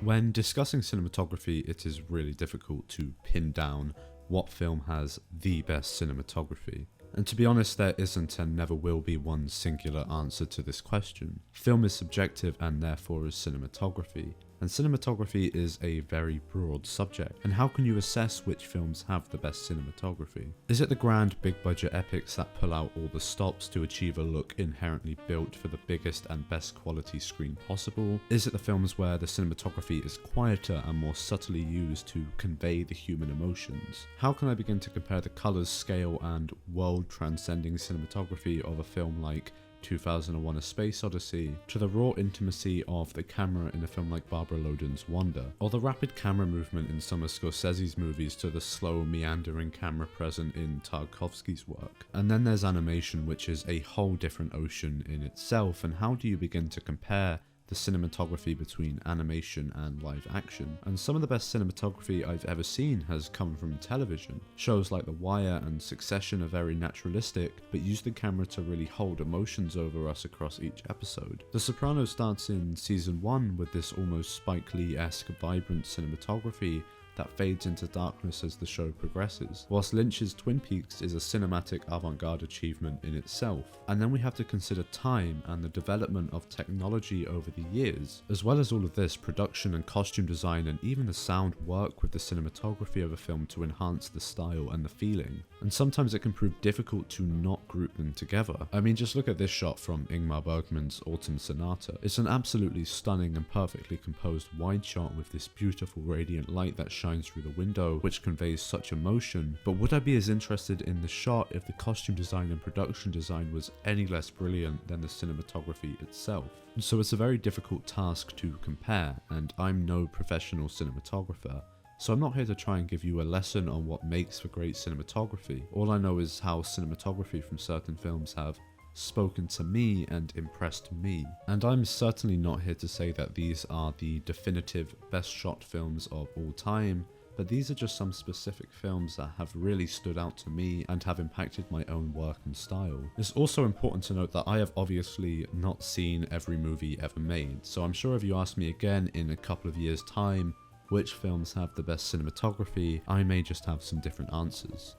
When discussing cinematography, it is really difficult to pin down what film has the best cinematography. And to be honest, there isn't and never will be one singular answer to this question. Film is subjective and therefore is cinematography. And cinematography is a very broad subject. And how can you assess which films have the best cinematography? Is it the grand big budget epics that pull out all the stops to achieve a look inherently built for the biggest and best quality screen possible? Is it the films where the cinematography is quieter and more subtly used to convey the human emotions? How can I begin to compare the colours, scale and world transcending cinematography of a film like 2001: A Space Odyssey to the raw intimacy of the camera in a film like Barbara Loden's Wonder, or the rapid camera movement in some of Scorsese's movies to the slow meandering camera present in Tarkovsky's work? And then there's animation, which is a whole different ocean in itself, and how do you begin to compare the cinematography between animation and live action? And some of the best cinematography I've ever seen has come from television. Shows like The Wire and Succession are very naturalistic, but use the camera to really hold emotions over us across each episode. The Sopranos starts in season 1 with this almost Spike Lee-esque vibrant cinematography that fades into darkness as the show progresses, whilst Lynch's Twin Peaks is a cinematic avant-garde achievement in itself. And then we have to consider time and the development of technology over the years. As well as all of this, production and costume design and even the sound work with the cinematography of a film to enhance the style and the feeling. And sometimes it can prove difficult to not group them together. I mean, just look at this shot from Ingmar Bergman's Autumn Sonata. It's an absolutely stunning and perfectly composed wide shot with this beautiful radiant light that shines through the window, which conveys such emotion. But would I be as interested in the shot if the costume design and production design was any less brilliant than the cinematography itself? And so it's a very difficult task to compare, and I'm no professional cinematographer. So I'm not here to try and give you a lesson on what makes for great cinematography. All I know is how cinematography from certain films have spoken to me and impressed me. And I'm certainly not here to say that these are the definitive best shot films of all time, but these are just some specific films that have really stood out to me and have impacted my own work and style. It's also important to note that I have obviously not seen every movie ever made, so I'm sure if you ask me again in a couple of years' time which films have the best cinematography, I may just have some different answers.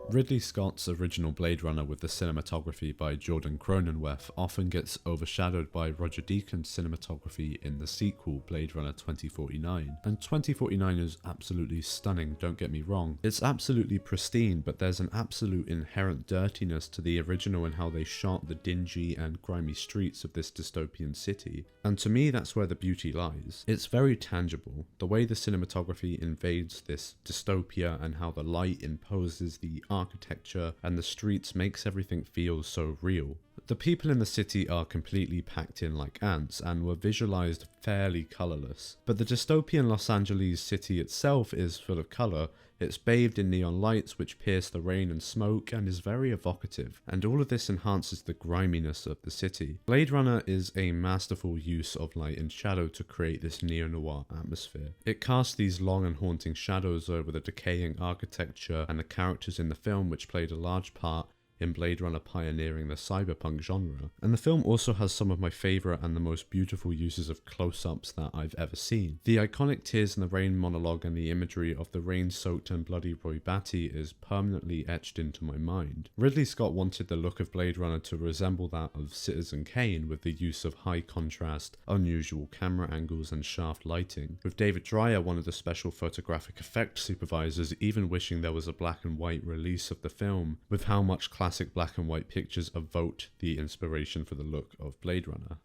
Ridley Scott's original Blade Runner with the cinematography by Jordan Cronenweth often gets overshadowed by Roger Deakins' cinematography in the sequel, Blade Runner 2049. And 2049 is absolutely stunning, don't get me wrong. It's absolutely pristine, but there's an absolute inherent dirtiness to the original in how they shot the dingy and grimy streets of this dystopian city. And to me, that's where the beauty lies. It's very tangible, the way the cinematography invades this dystopia and how the light imposes the architecture and the streets makes everything feel so real. The people in the city are completely packed in like ants and were visualized fairly colorless, but the dystopian Los Angeles city itself is full of color. It's bathed in neon lights which pierce the rain and smoke and is very evocative, and all of this enhances the griminess of the city. Blade Runner is a masterful use of light and shadow to create this neo-noir atmosphere. It casts these long and haunting shadows over the decaying architecture and the characters in the film, which played a large part in Blade Runner pioneering the cyberpunk genre. And the film also has some of my favourite and the most beautiful uses of close-ups that I've ever seen. The iconic Tears in the Rain monologue and the imagery of the rain-soaked and bloody Roy Batty is permanently etched into my mind. Ridley Scott wanted the look of Blade Runner to resemble that of Citizen Kane with the use of high contrast, unusual camera angles and shaft lighting, with David Dreyer, one of the special photographic effects supervisors, even wishing there was a black and white release of the film, with how much classic black and white pictures evoked the inspiration for the look of Blade Runner.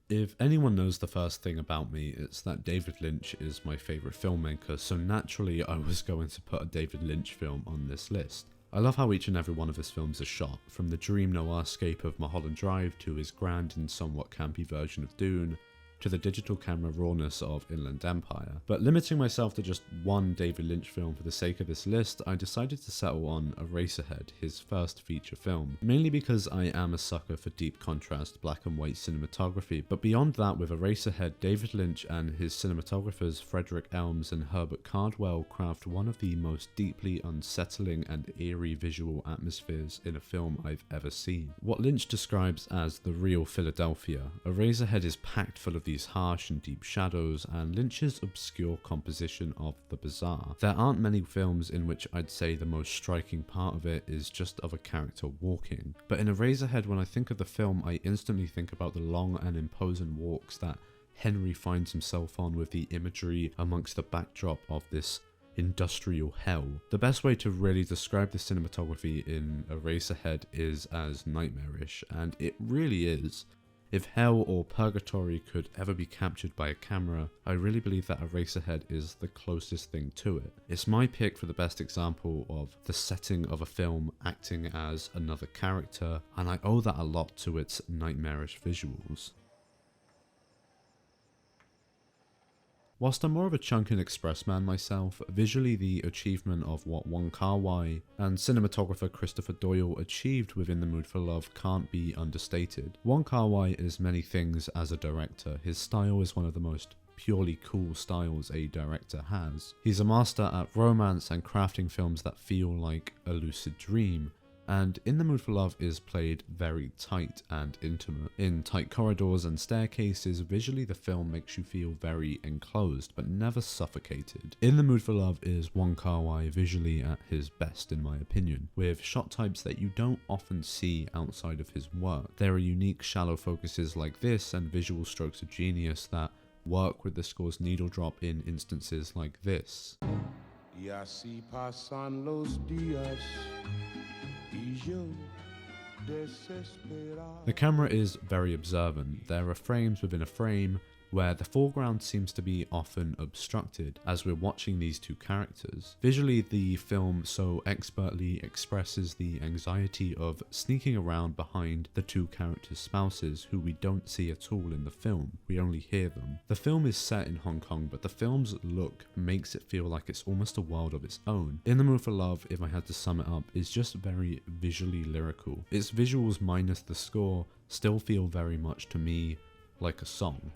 If anyone knows the first thing about me, it's that David Lynch is my favourite filmmaker, so naturally I was going to put a David Lynch film on this list. I love how each and every one of his films is shot, from the dream noir scape of Mulholland Drive to his grand and somewhat campy version of Dune, to the digital camera rawness of Inland Empire. But limiting myself to just one David Lynch film for the sake of this list, I decided to settle on Eraserhead, his first feature film, mainly because I am a sucker for deep contrast black and white cinematography. But beyond that, with Eraserhead, David Lynch and his cinematographers Frederick Elms and Herbert Cardwell craft one of the most deeply unsettling and eerie visual atmospheres in a film I've ever seen. What Lynch describes as the real Philadelphia, Eraserhead is packed full of these harsh and deep shadows and Lynch's obscure composition of the bizarre. There aren't many films in which I'd say the most striking part of it is just of a character walking. But in Eraserhead, when I think of the film, I instantly think about the long and imposing walks that Henry finds himself on, with the imagery amongst the backdrop of this industrial hell. The best way to really describe the cinematography in Eraserhead is as nightmarish, and it really is. If hell or purgatory could ever be captured by a camera, I really believe that Eraserhead is the closest thing to it. It's my pick for the best example of the setting of a film acting as another character, and I owe that a lot to its nightmarish visuals. Whilst I'm more of a chunk and express man myself, visually the achievement of what Kar-wai and cinematographer Christopher Doyle achieved within The Mood for Love can't be understated. Kar-wai is many things as a director. His style is one of the most purely cool styles a director has. He's a master at romance and crafting films that feel like a lucid dream, and In the Mood for Love is played very tight and intimate. In tight corridors and staircases, visually the film makes you feel very enclosed, but never suffocated. In the Mood for Love is Kar-wai visually at his best in my opinion, with shot types that you don't often see outside of his work. There are unique shallow focuses like this and visual strokes of genius that work with the score's needle drop in instances like this. Y así pasan los días. The camera is very observant. There are frames within a frame where the foreground seems to be often obstructed as we're watching these two characters. Visually, the film so expertly expresses the anxiety of sneaking around behind the two characters' spouses who we don't see at all in the film, we only hear them. The film is set in Hong Kong, but the film's look makes it feel like it's almost a world of its own. In the Mood for Love, if I had to sum it up, is just very visually lyrical. Its visuals minus the score still feel very much to me like a song.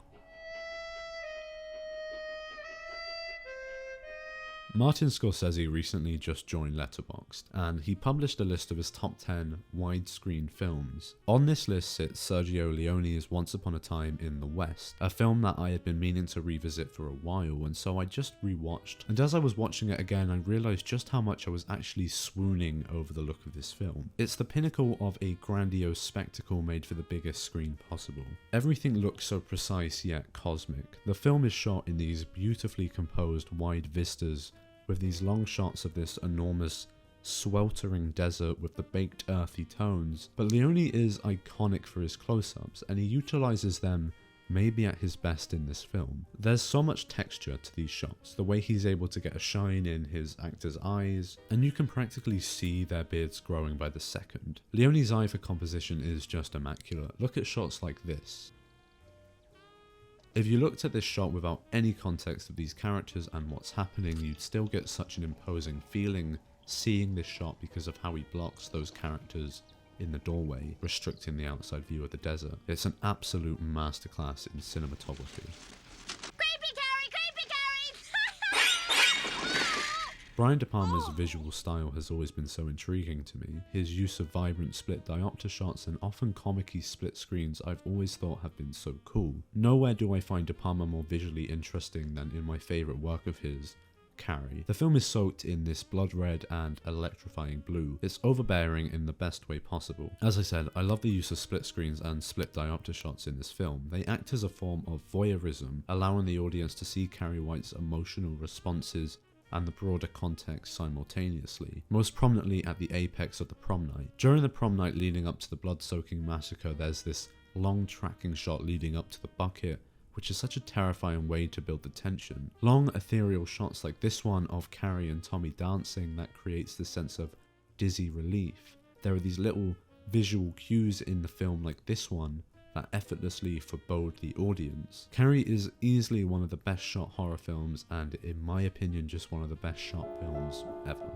Martin Scorsese recently just joined Letterboxd, and he published a list of his top 10 widescreen films. On this list sits Sergio Leone's Once Upon a Time in the West, a film that I had been meaning to revisit for a while, and so I just rewatched. And as I was watching it again, I realised just how much I was actually swooning over the look of this film. It's the pinnacle of a grandiose spectacle made for the biggest screen possible. Everything looks so precise yet cosmic. The film is shot in these beautifully composed wide vistas, with these long shots of this enormous, sweltering desert with the baked earthy tones. But Leone is iconic for his close-ups, and he utilises them maybe at his best in this film. There's so much texture to these shots, the way he's able to get a shine in his actors' eyes, and you can practically see their beards growing by the second. Leone's eye for composition is just immaculate. Look at shots like this. If you looked at this shot without any context of these characters and what's happening, you'd still get such an imposing feeling seeing this shot because of how he blocks those characters in the doorway, restricting the outside view of the desert. It's an absolute masterclass in cinematography. Brian De Palma's visual style has always been so intriguing to me. His use of vibrant split diopter shots and often comic-y split screens I've always thought have been so cool. Nowhere do I find De Palma more visually interesting than in my favourite work of his, Carri. The film is soaked in this blood red and electrifying blue. It's overbearing in the best way possible. As I said, I love the use of split screens and split diopter shots in this film. They act as a form of voyeurism, allowing the audience to see Carri White's emotional responses and the broader context simultaneously, most prominently at the apex of the prom night. During the prom night leading up to the blood-soaking massacre, there's this long tracking shot leading up to the bucket, which is such a terrifying way to build the tension. Long ethereal shots like this one of Carri and Tommy dancing that creates this sense of dizzy relief. There are these little visual cues in the film like this one that effortlessly forebode the audience. Carri is easily one of the best shot horror films, and in my opinion just one of the best shot films ever.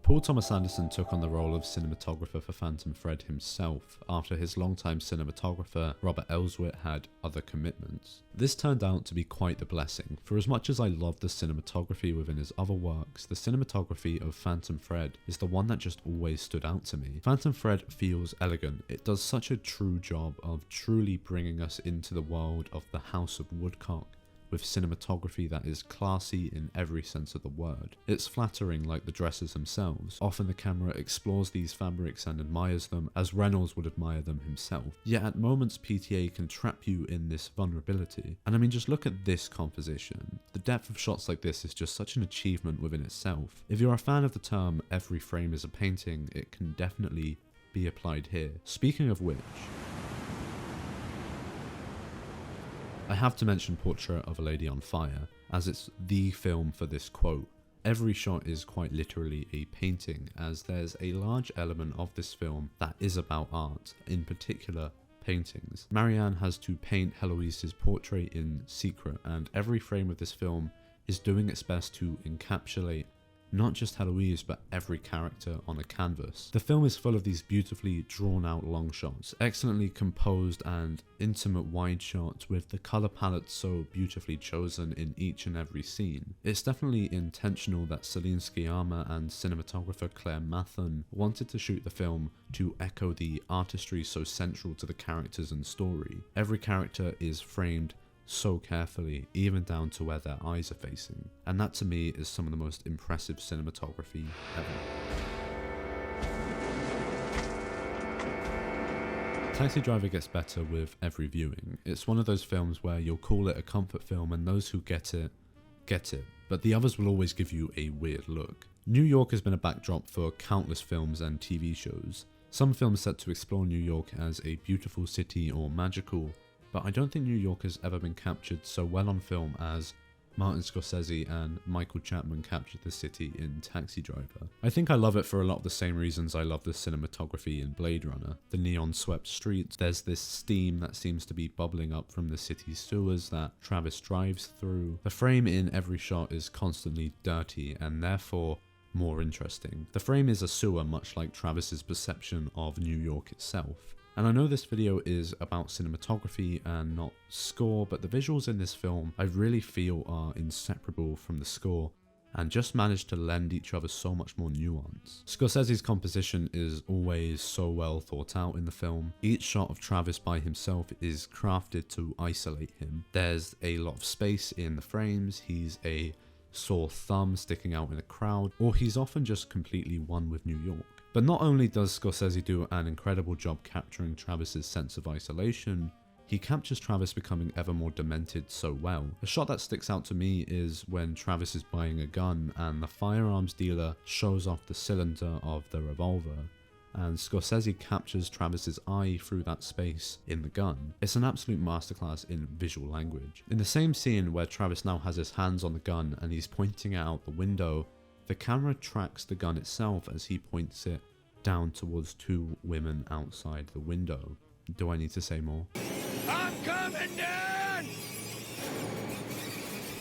Paul Thomas Anderson took on the role of cinematographer for Phantom Thread himself after his longtime cinematographer Robert Elswit had other commitments. This turned out to be quite the blessing, for as much as I love the cinematography within his other works, the cinematography of Phantom Thread is the one that just always stood out to me. Phantom Thread feels elegant. It does such a true job of truly bringing us into the world of the House of Woodcock, with cinematography that is classy in every sense of the word. It's flattering like the dresses themselves. Often the camera explores these fabrics and admires them as Reynolds would admire them himself. Yet at moments PTA can trap you in this vulnerability. And I mean, just look at this composition. The depth of shots like this is just such an achievement within itself. If you're a fan of the term every frame is a painting, it can definitely be applied here. Speaking of which, I have to mention Portrait of a Lady on Fire, as it's the film for this quote. Every shot is quite literally a painting, as there's a large element of this film that is about art, in particular paintings. Marianne has to paint Heloise's portrait in secret, and every frame of this film is doing its best to encapsulate not just Heloise, but every character on a canvas. The film is full of these beautifully drawn out long shots, excellently composed and intimate wide shots with the colour palette so beautifully chosen in each and every scene. It's definitely intentional that Celine Sciamma and cinematographer Claire Mathon wanted to shoot the film to echo the artistry so central to the characters and story. Every character is framed so carefully, even down to where their eyes are facing, and that to me is some of the most impressive cinematography ever. Taxi Driver gets better with every viewing. It's one of those films where you'll call it a comfort film and those who get it, but the others will always give you a weird look. New York has been a backdrop for countless films and TV shows. Some films set to explore New York as a beautiful city or magical, but I don't think New York has ever been captured so well on film as Martin Scorsese and Michael Chapman captured the city in Taxi Driver. I think I love it for a lot of the same reasons I love the cinematography in Blade Runner. The neon swept streets, there's this steam that seems to be bubbling up from the city's sewers that Travis drives through. The frame in every shot is constantly dirty and therefore more interesting. The frame is a sewer, much like Travis's perception of New York itself. And I know this video is about cinematography and not score, but the visuals in this film I really feel are inseparable from the score and just manage to lend each other so much more nuance. Scorsese's composition is always so well thought out in the film. Each shot of Travis by himself is crafted to isolate him. There's a lot of space in the frames, he's a sore thumb sticking out in a crowd, or he's often just completely one with New York. But not only does Scorsese do an incredible job capturing Travis's sense of isolation, he captures Travis becoming ever more demented so well. A shot that sticks out to me is when Travis is buying a gun and the firearms dealer shows off the cylinder of the revolver, and Scorsese captures Travis's eye through that space in the gun. It's an absolute masterclass in visual language. In the same scene where Travis now has his hands on the gun and he's pointing it out the window, the camera tracks the gun itself as he points it down towards two women outside the window. Do I need to say more? I'm coming down!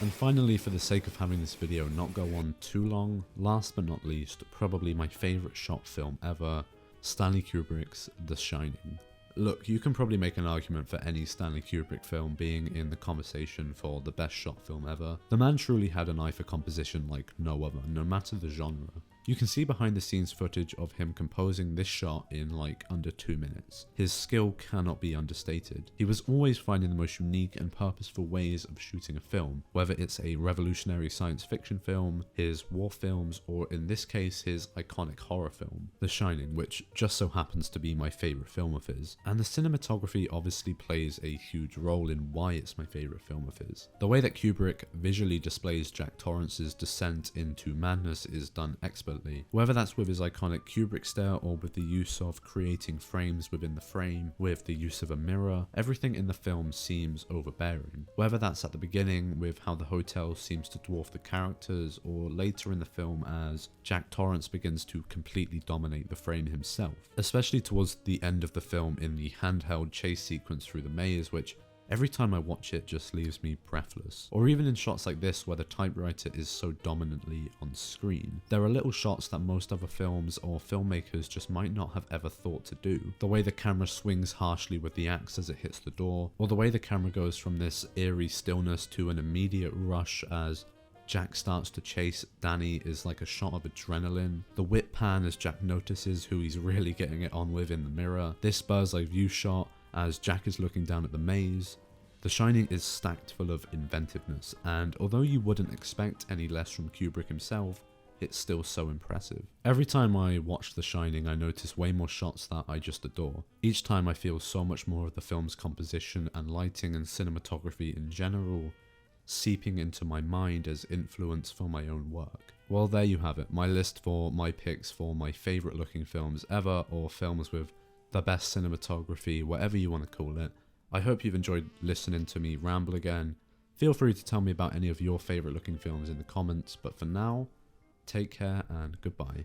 And finally, for the sake of having this video not go on too long, last but not least, probably my favourite shot film ever, Stanley Kubrick's The Shining. Look, you can probably make an argument for any Stanley Kubrick film being in the conversation for the best shot film ever. The man truly had an eye for composition like no other, no matter the genre. You can see behind the scenes footage of him composing this shot in like under 2 minutes. His skill cannot be understated. He was always finding the most unique and purposeful ways of shooting a film, whether it's a revolutionary science fiction film, his war films, or in this case his iconic horror film, The Shining, which just so happens to be my favourite film of his. And the cinematography obviously plays a huge role in why it's my favourite film of his. The way that Kubrick visually displays Jack Torrance's descent into madness is done expertly immaculately. Whether that's with his iconic Kubrick stare or with the use of creating frames within the frame, with the use of a mirror, everything in the film seems overbearing. Whether that's at the beginning with how the hotel seems to dwarf the characters, or later in the film as Jack Torrance begins to completely dominate the frame himself. Especially towards the end of the film in the handheld chase sequence through the maze, which every time I watch it just leaves me breathless. Or even in shots like this where the typewriter is so dominantly on screen. There are little shots that most other films or filmmakers just might not have ever thought to do. The way the camera swings harshly with the axe as it hits the door, or the way the camera goes from this eerie stillness to an immediate rush as Jack starts to chase Danny is like a shot of adrenaline. The whip pan as Jack notices who he's really getting it on with in the mirror. This bird's eye view shot as Jack is looking down at the maze. The Shining is stacked full of inventiveness, and although you wouldn't expect any less from Kubrick himself, it's still so impressive. Every time I watch The Shining, I notice way more shots that I just adore. Each time I feel so much more of the film's composition and lighting and cinematography in general seeping into my mind as influence for my own work. Well, there you have it, my list for my picks for my favourite looking films ever, or films with the best cinematography, whatever you want to call it. I hope you've enjoyed listening to me ramble again. Feel free to tell me about any of your favourite looking films in the comments, but for now, take care and goodbye.